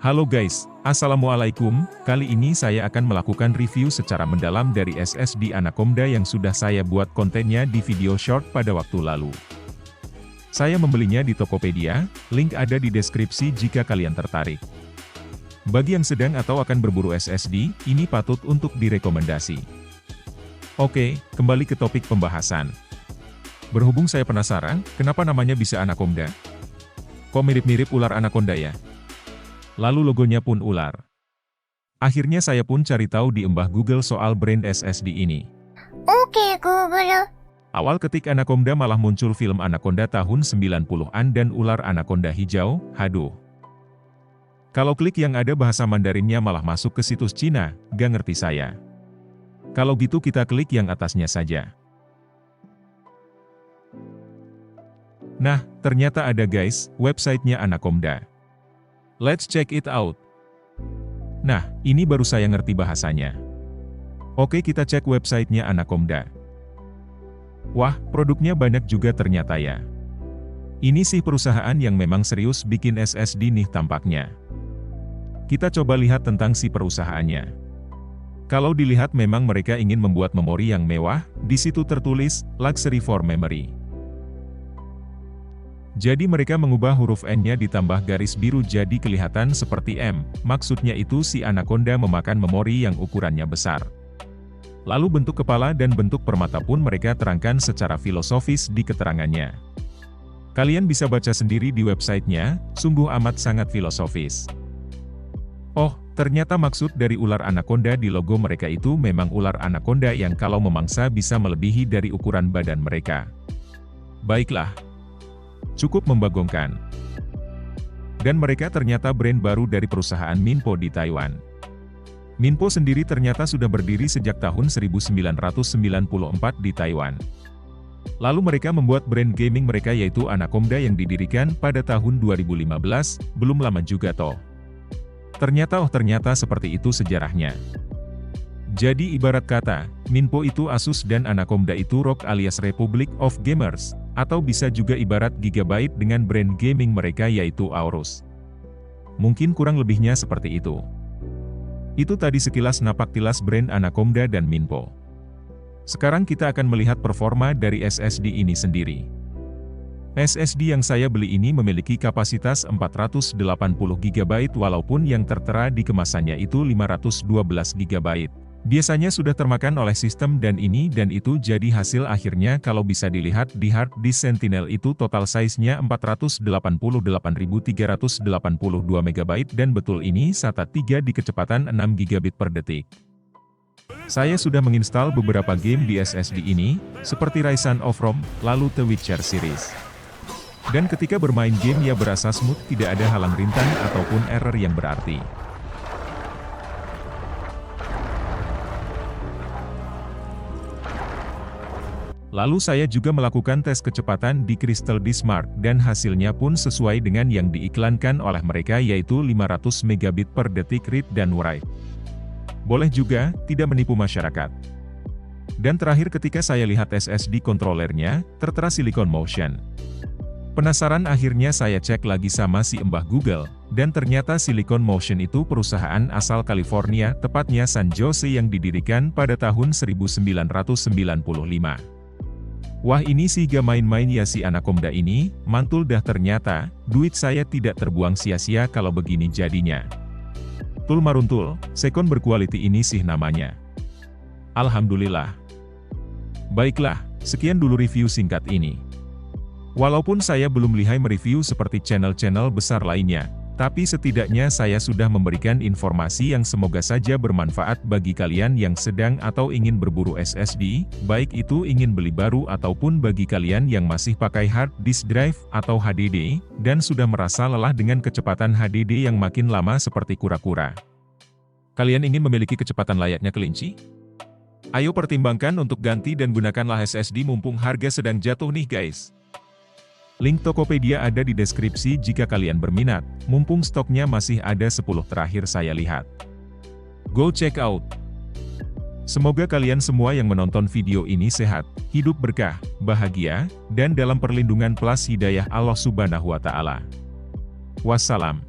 Halo guys, Assalamualaikum. Kali ini saya akan melakukan review secara mendalam dari SSD Anaconda yang sudah saya buat kontennya di video short pada waktu lalu. Saya membelinya di Tokopedia, link ada di deskripsi jika kalian tertarik. Bagi yang sedang atau akan berburu SSD, ini patut untuk direkomendasi. Oke, kembali ke topik pembahasan. Berhubung saya penasaran, kenapa namanya bisa Anaconda? Kok mirip-mirip ular anaconda ya? Lalu logonya pun ular. Akhirnya saya pun cari tahu di embah Google soal brand SSD ini. Oke Google. Awal ketik Anaconda malah muncul film Anaconda tahun 90-an dan ular anaconda hijau, haduh. Kalau klik yang ada bahasa Mandarinnya malah masuk ke situs Cina, gak ngerti saya. Kalau gitu kita klik yang atasnya saja. Nah, ternyata ada guys, websitenya Anaconda. Let's check it out. Nah, ini baru saya ngerti bahasanya. Oke, kita cek websitenya Anaconda. Wah, produknya banyak juga ternyata ya. Ini sih perusahaan yang memang serius bikin SSD nih tampaknya. Kita coba lihat tentang si perusahaannya. Kalau dilihat memang mereka ingin membuat memori yang mewah, di situ tertulis, Luxury for Memory. Jadi mereka mengubah huruf N-nya ditambah garis biru jadi kelihatan seperti M, maksudnya itu si Anaconda memakan memori yang ukurannya besar. Lalu bentuk kepala dan bentuk permata pun mereka terangkan secara filosofis di keterangannya. Kalian bisa baca sendiri di websitenya, sungguh amat sangat filosofis. Oh, ternyata maksud dari ular Anaconda di logo mereka itu memang ular anaconda yang kalau memangsa bisa melebihi dari ukuran badan mereka. Baiklah. Cukup membagongkan. Dan mereka ternyata brand baru dari perusahaan Minpo di Taiwan. Minpo sendiri ternyata sudah berdiri sejak tahun 1994 di Taiwan. Lalu mereka membuat brand gaming mereka yaitu Anaconda yang didirikan pada tahun 2015, belum lama juga toh. Ternyata seperti itu sejarahnya. Jadi ibarat kata, Minpo itu Asus dan Anaconda itu ROG alias Republic of Gamers, atau bisa juga ibarat Gigabyte dengan brand gaming mereka yaitu Aorus. Mungkin kurang lebihnya seperti itu. Itu tadi sekilas napak tilas brand Anaconda dan Minpo. Sekarang kita akan melihat performa dari SSD ini sendiri. SSD yang saya beli ini memiliki kapasitas 480 GB walaupun yang tertera di kemasannya itu 512 GB. Biasanya sudah termakan oleh sistem dan ini dan itu jadi hasil akhirnya kalau bisa dilihat di hard disk Sentinel itu total size-nya 488.382 MB dan betul ini SATA 3 di kecepatan 6 GB per detik. Saya sudah menginstal beberapa game di SSD ini, seperti Rise of Rome, lalu The Witcher series. Dan ketika bermain game ya berasa smooth, tidak ada halang rintang ataupun error yang berarti. Lalu saya juga melakukan tes kecepatan di Crystal Disk Mark dan hasilnya pun sesuai dengan yang diiklankan oleh mereka yaitu 500 megabit per detik read dan write. Boleh juga, tidak menipu masyarakat. Dan terakhir ketika saya lihat SSD controllernya, tertera Silicon Motion. Penasaran akhirnya saya cek lagi sama si embah Google, dan ternyata Silicon Motion itu perusahaan asal California, tepatnya San Jose yang didirikan pada tahun 1995. Wah ini sih gak main-main ya si Anaconda ini, mantul dah ternyata, duit saya tidak terbuang sia-sia kalau begini jadinya. Tul maruntul, sekon berkualiti ini sih namanya. Alhamdulillah. Baiklah, sekian dulu review singkat ini. Walaupun saya belum lihai mereview seperti channel-channel besar lainnya, tapi setidaknya saya sudah memberikan informasi yang semoga saja bermanfaat bagi kalian yang sedang atau ingin berburu SSD, baik itu ingin beli baru ataupun bagi kalian yang masih pakai hard disk drive atau HDD, dan sudah merasa lelah dengan kecepatan HDD yang makin lama seperti kura-kura. Kalian ingin memiliki kecepatan layaknya kelinci? Ayo pertimbangkan untuk ganti dan gunakanlah SSD mumpung harga sedang jatuh nih guys. Link Tokopedia ada di deskripsi jika kalian berminat, mumpung stoknya masih ada 10 terakhir saya lihat. Go check out! Semoga kalian semua yang menonton video ini sehat, hidup berkah, bahagia, dan dalam perlindungan plus hidayah Allah Subhanahu wa Ta'ala. Wassalam.